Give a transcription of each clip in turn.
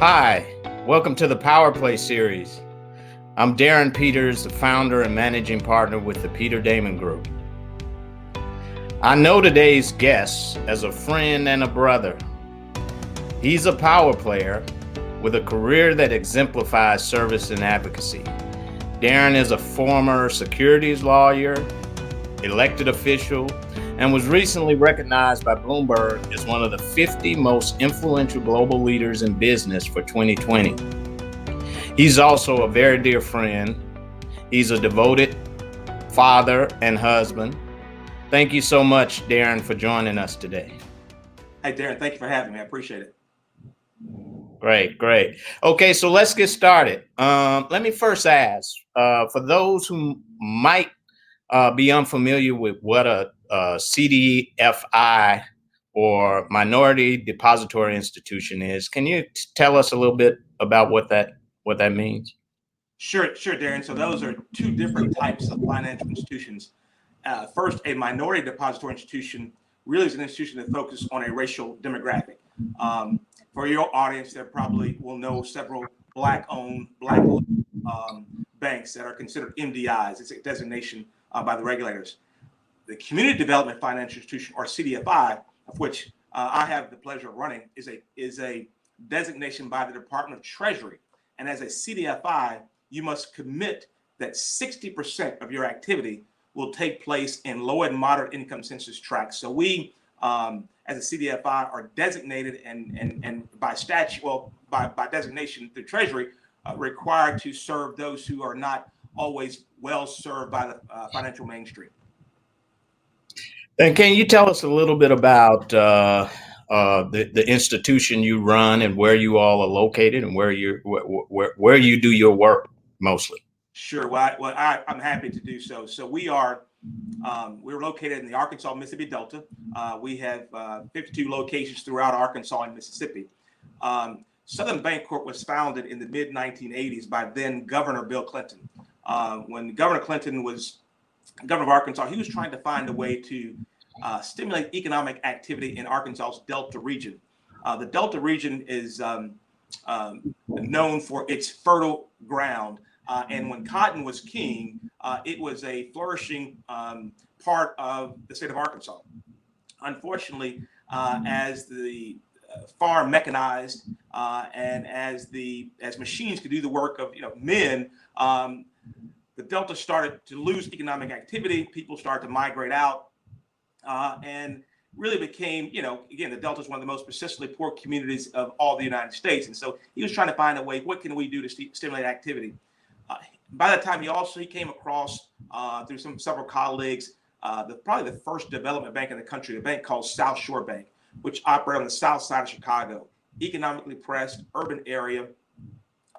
Hi, welcome to the PowerPlay series. I'm Darrin Peters, the founder and managing partner with the Peter Damon Group. I know today's guest as a friend and a brother. He's a power player with a career that exemplifies service and advocacy. Darrin is a former securities lawyer, elected official, and was recently recognized by Bloomberg as one of the 50 most influential global leaders in business for 2020. He's also a very dear friend. He's a devoted father and husband. Thank you so much, Darrin, for joining us today. Hey, Darrin, thank you for having me. I appreciate it. Great. Okay, so let's get started. Let me first ask, for those who might be unfamiliar with what a CDFI or Minority Depository Institution is, can you tell us a little bit about what that means? Sure, Darrin. So those are two different types of financial institutions. First, a minority depository institution really is an institution that focuses on a racial demographic. For your audience, they probably will know several Black-owned banks that are considered MDIs. It's a designation by the regulators. The Community Development Financial Institution, or CDFI, of which I have the pleasure of running, is a designation by the Department of Treasury. And as a CDFI, you must commit that 60% of your activity will take place in low and moderate income census tracts. So we, as a CDFI, are designated and by statute, well, by designation through Treasury, required to serve those who are not always well served by the financial mainstream. And can you tell us a little bit about the institution you run and where you all are located and where you do your work mostly? Sure. Well, I'm happy to do so. So we're located in the Arkansas Mississippi Delta. We have 52 locations throughout Arkansas and Mississippi. Southern Bancorp was founded in the mid-1980s by then Governor Bill Clinton. When Governor Clinton was governor of Arkansas, he was trying to find a way to stimulate economic activity in Arkansas's Delta region. The Delta region is known for its fertile ground. And when cotton was king, it was a flourishing part of the state of Arkansas. Unfortunately, as the farm mechanized and as machines could do the work of men, the Delta started to lose economic activity. People started to migrate out, and really became, again, the Delta is one of the most persistently poor communities of all the United States. And so he was trying to find a way, what can we do to stimulate activity? By that time, he came across, through several colleagues, probably the first development bank in the country, a bank called South Shore Bank, which operated on the south side of Chicago, economically pressed urban area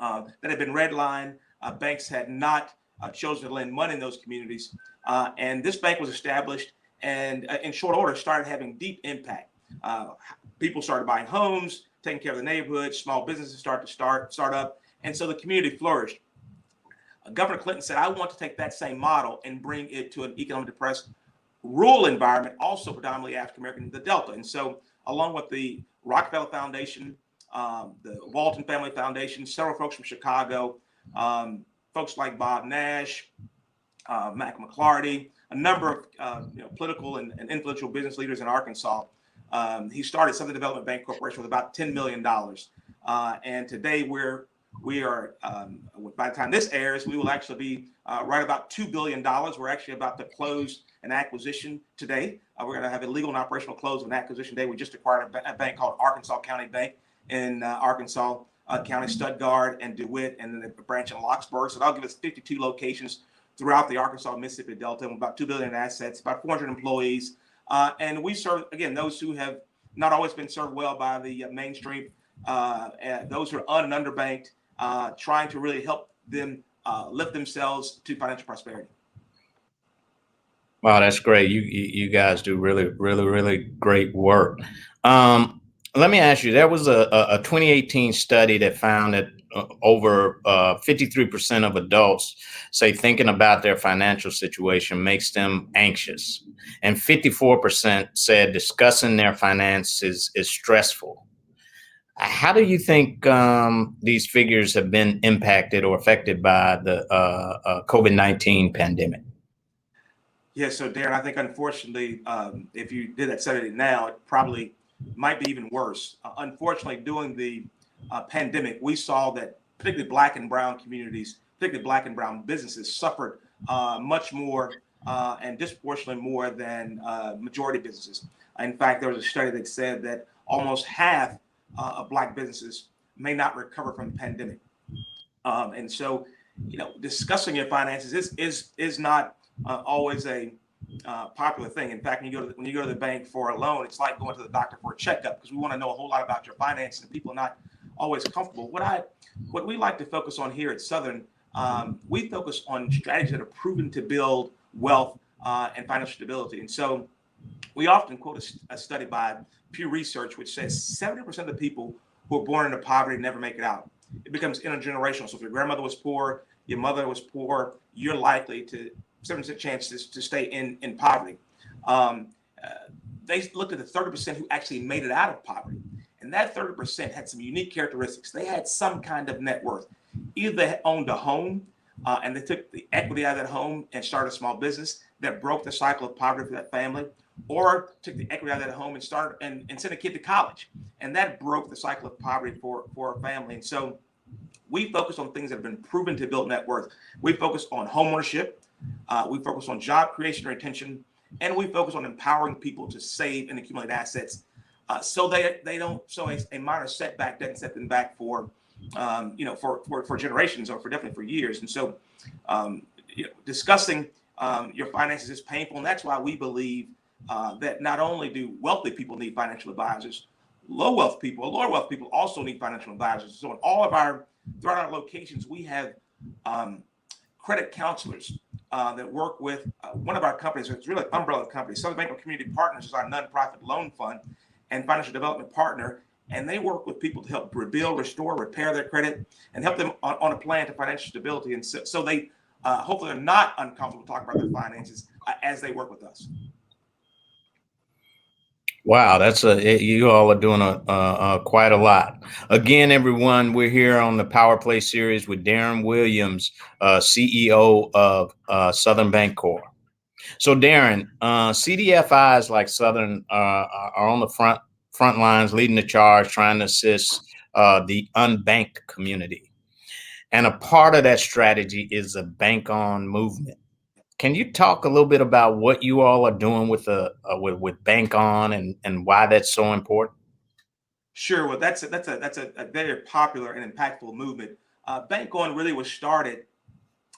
that had been redlined. Banks had not chosen to lend money in those communities. And this bank was established and in short order started having deep impact. People started buying homes, taking care of the neighborhood, small businesses started to start up. And so the community flourished. Governor Clinton said, I want to take that same model and bring it to an economically depressed rural environment, also predominantly African-American, the Delta. And so along with the Rockefeller Foundation, the Walton Family Foundation, several folks from Chicago, folks like Bob Nash, Mac McClarty, a number of political and influential business leaders in Arkansas. He started Southern Development Bank Corporation with about $10 million. And today we are, by the time this airs, we will actually be right about $2 billion. We're actually about to close an acquisition today. We're going to have a legal and operational close of an acquisition today. We just acquired a bank called Arkansas County Bank in Arkansas County, Stuttgart and DeWitt, and then a branch in Locksburg. So that'll give us 52 locations throughout the Arkansas Mississippi Delta, and about $2 billion in assets, about 400 employees. And we serve, again, those who have not always been served well by the mainstream, those who are and underbanked, trying to really help them lift themselves to financial prosperity. Wow, that's great. You guys do really great work. Let me ask you, there was a 2018 study that found that over 53% of adults say thinking about their financial situation makes them anxious. And 54% said discussing their finances is stressful. How do you think these figures have been impacted or affected by the COVID-19 pandemic? Yeah, so Darren, I think unfortunately, if you did that study now, it probably might be even worse. Unfortunately, during the pandemic, we saw that particularly Black and Brown communities, particularly Black and Brown businesses, suffered much more and disproportionately more than majority businesses. In fact, there was a study that said that almost half of Black businesses may not recover from the pandemic. And so, discussing your finances is not always a popular thing. In fact, when you go to the bank for a loan, it's like going to the doctor for a checkup because we want to know a whole lot about your finances, and people are not always comfortable. What we like to focus on here at Southern, we focus on strategies that are proven to build wealth and financial stability. And so, we often quote a study by Pew Research, which says 70% of the people who are born into poverty never make it out. It becomes intergenerational. So if your grandmother was poor, your mother was poor, you're likely to 70% chances to stay in poverty. Um, they looked at the 30% who actually made it out of poverty. And that 30% had some unique characteristics. They had some kind of net worth. Either they owned a home and they took the equity out of that home and started a small business that broke the cycle of poverty for that family, or took the equity out of that home and started and sent a kid to college. And that broke the cycle of poverty for a family. And so we focus on things that have been proven to build net worth. We focus on homeownership. We focus on job creation and retention. And we focus on empowering people to save and accumulate assets so they don't, so a minor setback doesn't set them back for generations or definitely for years. And so discussing your finances is painful. And that's why we believe that not only do wealthy people need financial advisors, lower wealth people also need financial advisors. So throughout our locations, we have credit counselors that work with one of our companies. It's really an umbrella company. Southern Bancorp Community Partners is our nonprofit loan fund and financial development partner. And they work with people to help rebuild, restore, repair their credit, and help them on a plan to financial stability. And so they hopefully are not uncomfortable talking about their finances as they work with us. Wow, you all are doing quite a lot. Again, everyone, we're here on the PowerPlay series with Darrin Williams, CEO of Southern Bancorp. So, Darrin, CDFIs like Southern are on the front lines, leading the charge, trying to assist the unbanked community. And a part of that strategy is a bank on movement. Can you talk a little bit about what you all are doing with Bank On and why that's so important? Sure. Well, that's a very popular and impactful movement. Bank On really was started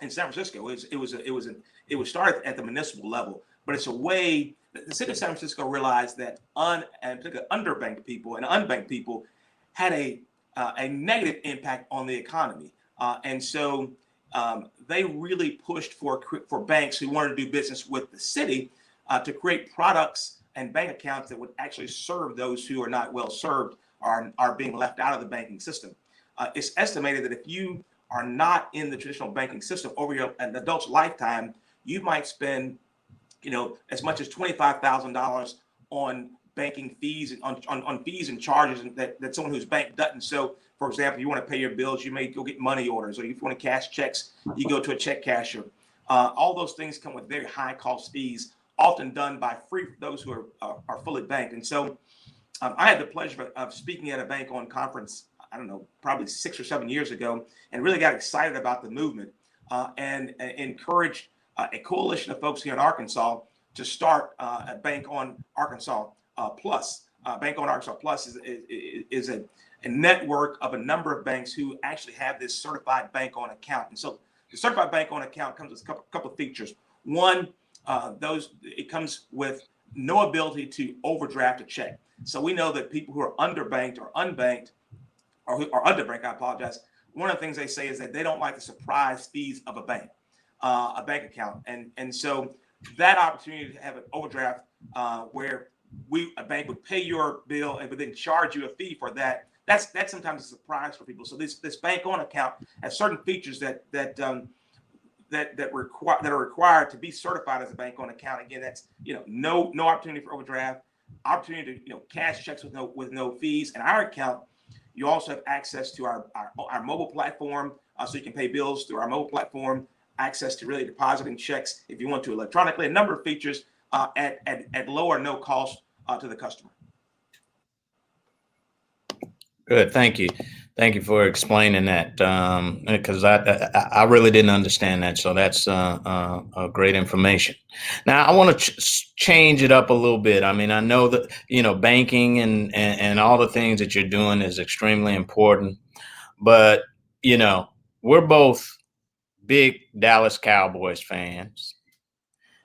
in San Francisco. It was started at the municipal level, but it's a way that the city of San Francisco realized that and particularly underbanked people and unbanked people had a negative impact on the economy, and so they really pushed for banks who wanted to do business with the city to create products and bank accounts that would actually serve those who are not well served or are being left out of the banking system. It's estimated that if you are not in the traditional banking system over an adult's lifetime, you might spend, as much as $25,000 on banking fees, on fees and charges that someone who's banked doesn't. So, for example, you want to pay your bills, you may go get money orders, or if you want to cash checks, you go to a check casher. All those things come with very high cost fees, often done by those who are fully banked. And so I had the pleasure of speaking at a Bank On conference, I don't know, probably 6 or 7 years ago, and really got excited about the movement and encouraged a coalition of folks here in Arkansas to start a Bank On Arkansas Plus. Bank On Arkansas Plus is a network of a number of banks who actually have this certified Bank On account. And so the certified Bank On account comes with a couple of features. One, it comes with no ability to overdraft a check. So we know that people who are underbanked or unbanked, or who are underbanked, I apologize. One of the things they say is that they don't like the surprise fees of a bank account. And so that opportunity to have an overdraft where a bank would pay your bill and would then charge you a fee for that. That's sometimes a surprise for people. So this Bank On account has certain features that are required to be certified as a Bank On account. Again, that's no opportunity for overdraft, opportunity to cash checks with no fees. And our account You also have access to our mobile platform, so you can pay bills through our mobile platform, access to really depositing checks if you want to electronically, a number of features at low or no cost to the customer. Good. Thank you. Thank you for explaining that, because I really didn't understand that. So that's great information. Now I want to change it up a little bit. I mean, I know that, banking and all the things that you're doing is extremely important, but, we're both big Dallas Cowboys fans,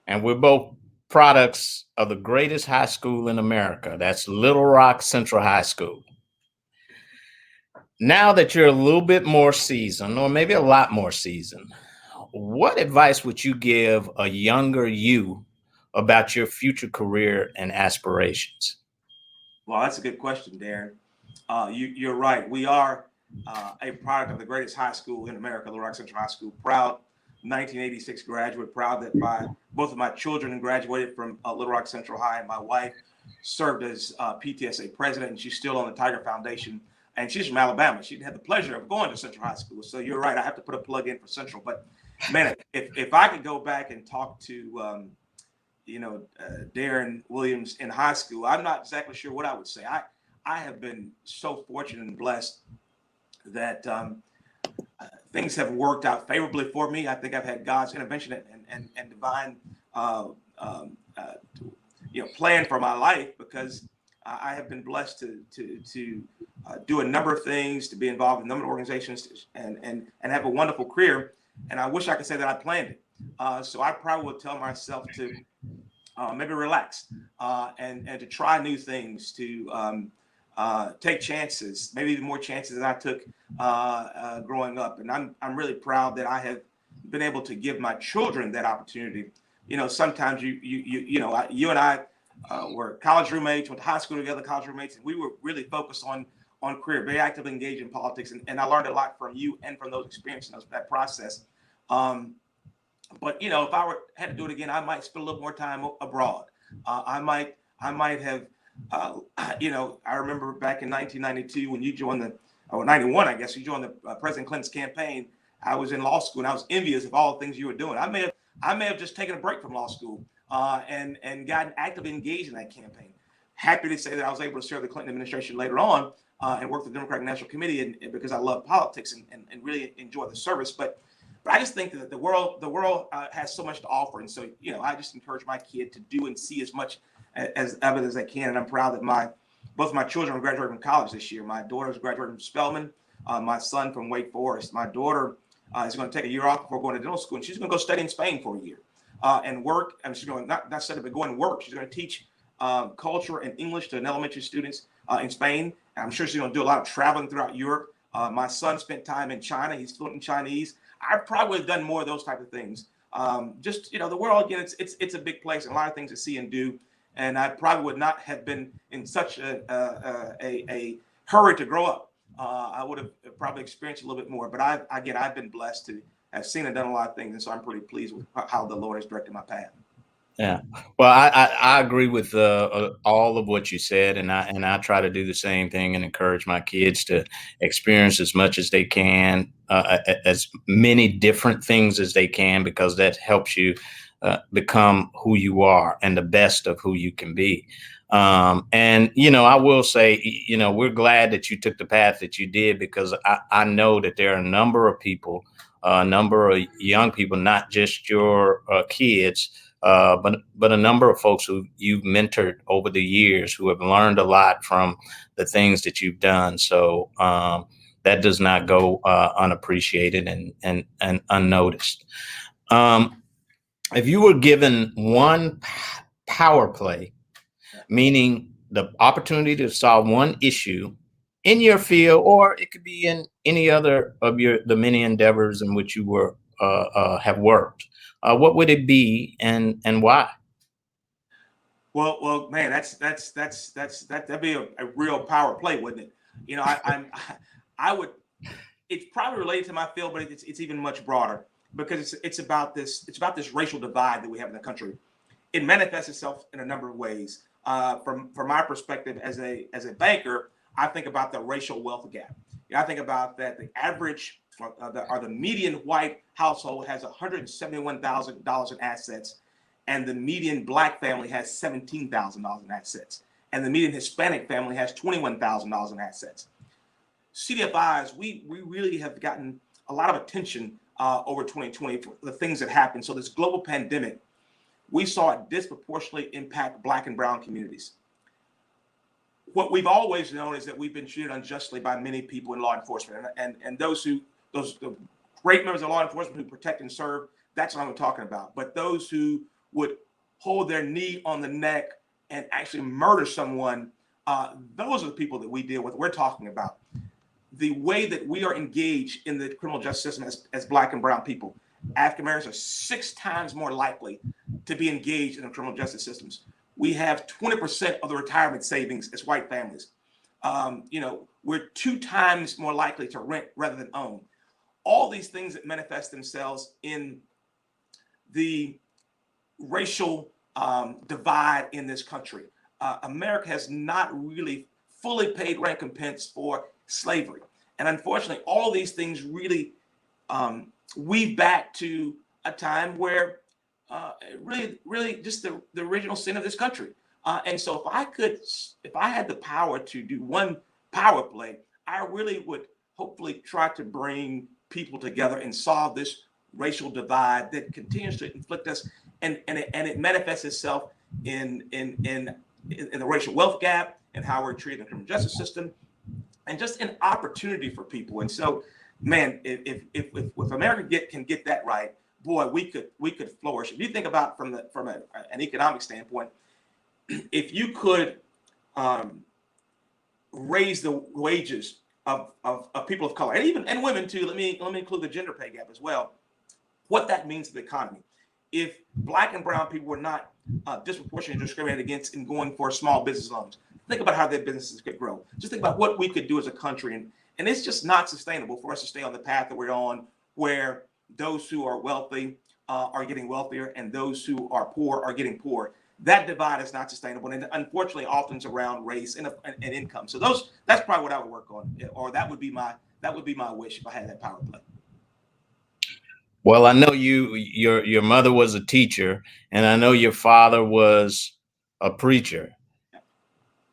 and we're both products of the greatest high school in America. That's Little Rock Central High School. Now that you're a little bit more seasoned, or maybe a lot more seasoned, what advice would you give a younger you about your future career and aspirations? Well, that's a good question, Darrin. You're right. We are a product of the greatest high school in America, Little Rock Central High School. Proud 1986 graduate. Proud that both of my children graduated from Little Rock Central High, and my wife served as PTSA president, and she's still on the Tiger Foundation. And she's from Alabama. She had the pleasure of going to Central High School. So you're right. I have to put a plug in for Central. But man, if I could go back and talk to Darrin Williams in high school, I'm not exactly sure what I would say. I have been so fortunate and blessed that things have worked out favorably for me. I think I've had God's intervention and divine plan for my life, because I have been blessed to do a number of things, to be involved in a number of organizations, and have a wonderful career. And I wish I could say that I planned it. So I probably would tell myself to maybe relax and to try new things, to take chances, maybe even more chances than I took growing up. And I'm really proud that I have been able to give my children that opportunity. Sometimes you and I were college roommates, went to high school together, college roommates, and we were really focused on career, very actively engaged in politics. And I learned a lot from you and from those experiences, that process. But if I had to do it again, I might spend a little more time abroad. I might have, I remember back in 1992 when you joined or 91, I guess, you joined the President Clinton's campaign. I was in law school and I was envious of all the things you were doing. I may have just taken a break from law school and gotten actively engaged in that campaign. Happy to say that I was able to serve the Clinton administration later on and work with the Democratic National Committee, and because I love politics and really enjoy the service. But I just think that the world has so much to offer, and so I just encourage my kid to do and see as much as ever as I can. And I'm proud that both my children are graduating from college this year. My daughter's graduating from Spelman, my son from Wake Forest. My daughter is going to take a year off before going to dental school, and she's going to go study in Spain for a year and work. And she's going not study, but go and work. She's going to teach culture and English to elementary students in Spain. And I'm sure she's going to do a lot of traveling throughout Europe. My son spent time in China. He's fluent in Chinese. I probably would have done more of those type of things. The world, again, it's a big place and a lot of things to see and do. And I probably would not have been in such a hurry to grow up. I would have probably experienced a little bit more. But I've been blessed to have seen and done a lot of things. And so I'm pretty pleased with how the Lord has directed my path. Yeah, well, I agree with all of what you said, and I try to do the same thing and encourage my kids to experience as much as they can, as many different things as they can, because that helps you become who you are and the best of who you can be. And I will say, we're glad that you took the path that you did, because I know that there are a number of people, a number of young people, not just your kids. But a number of folks who you've mentored over the years, who have learned a lot from the things that you've done. So that does not go unappreciated and unnoticed. If you were given one power play, meaning the opportunity to solve one issue in your field, or it could be in any other of the many endeavors in which you have worked, what would it be, and why? Well, man, that'd be a real power play, wouldn't it? I would. It's probably related to my field, but it's even much broader, because it's about this racial divide that we have in the country. It manifests itself in a number of ways. From my perspective as a banker, I think about the racial wealth gap. I think about that the average or the median white household has $171,000 in assets, and the median black family has $17,000 in assets, and the median Hispanic family has $21,000 in assets. CDFIs, we really have gotten a lot of attention over 2020 for the things that happened. So this global pandemic, we saw it disproportionately impact Black and brown communities. What we've always known is that we've been treated unjustly by many people in law enforcement, and those the great members of law enforcement who protect and serve, that's what I'm talking about. But those who would hold their knee on the neck and actually murder someone, those are the people that we deal with. We're talking about the way that we are engaged in the criminal justice system as Black and brown people. African Americans are 6 times more likely to be engaged in the criminal justice systems. We have 20% of the retirement savings as white families. We're 2 times more likely to rent rather than own. All these things that manifest themselves in the racial divide in this country. America has not really fully paid recompense for slavery. And unfortunately, all these things really weave back to a time where really just the original sin of this country. And so if I had the power to do one power play, I really would hopefully try to bring people together and solve this racial divide that continues to inflict us, and it manifests itself in the racial wealth gap and how we're treated in the criminal justice system, and just an opportunity for people. And so, man, if America can get that right, boy, we could flourish. If you think about from an economic standpoint, if you could raise the wages of people of color, and women too. Let me include the gender pay gap as well. What that means to the economy. If Black and brown people were not disproportionately discriminated against in going for small business loans, think about how their businesses could grow. Just think about what we could do as a country, and it's just not sustainable for us to stay on the path that we're on, where those who are wealthy are getting wealthier and those who are poor are getting poorer. That divide is not sustainable, and unfortunately, often it's around race and income. So that's probably what I would work on, or that would be my wish if I had that power play. Well, I know your mother was a teacher, and I know your father was a preacher.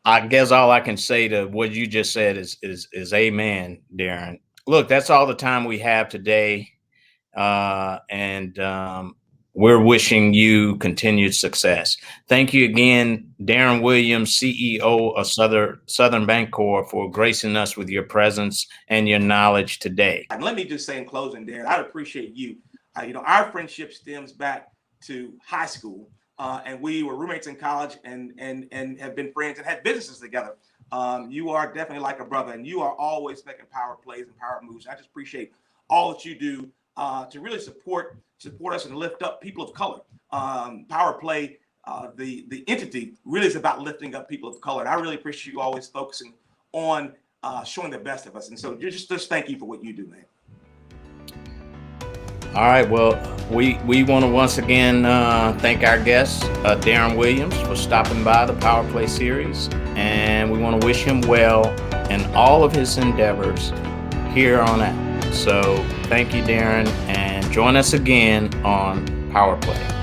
I guess all I can say to what you just said is amen, Darrin. Look, that's all the time we have today, and we're wishing you continued success. Thank you again, Darrin Williams, CEO of Southern Bancorp, for gracing us with your presence and your knowledge today. And let me just say in closing, Darrin, I appreciate you. Our friendship stems back to high school, and we were roommates in college and have been friends and had businesses together. You are definitely like a brother, and you are always making power plays and power moves. I just appreciate all that you do to really support us and lift up people of color. PowerPlay, the entity, really is about lifting up people of color. And I really appreciate you always focusing on showing the best of us. And so just thank you for what you do, man. All right. Well, we want to once again thank our guest, Darrin Williams, for stopping by the PowerPlay series. And we want to wish him well in all of his endeavors here on out. So thank you, Darrin, and join us again on PowerPlay.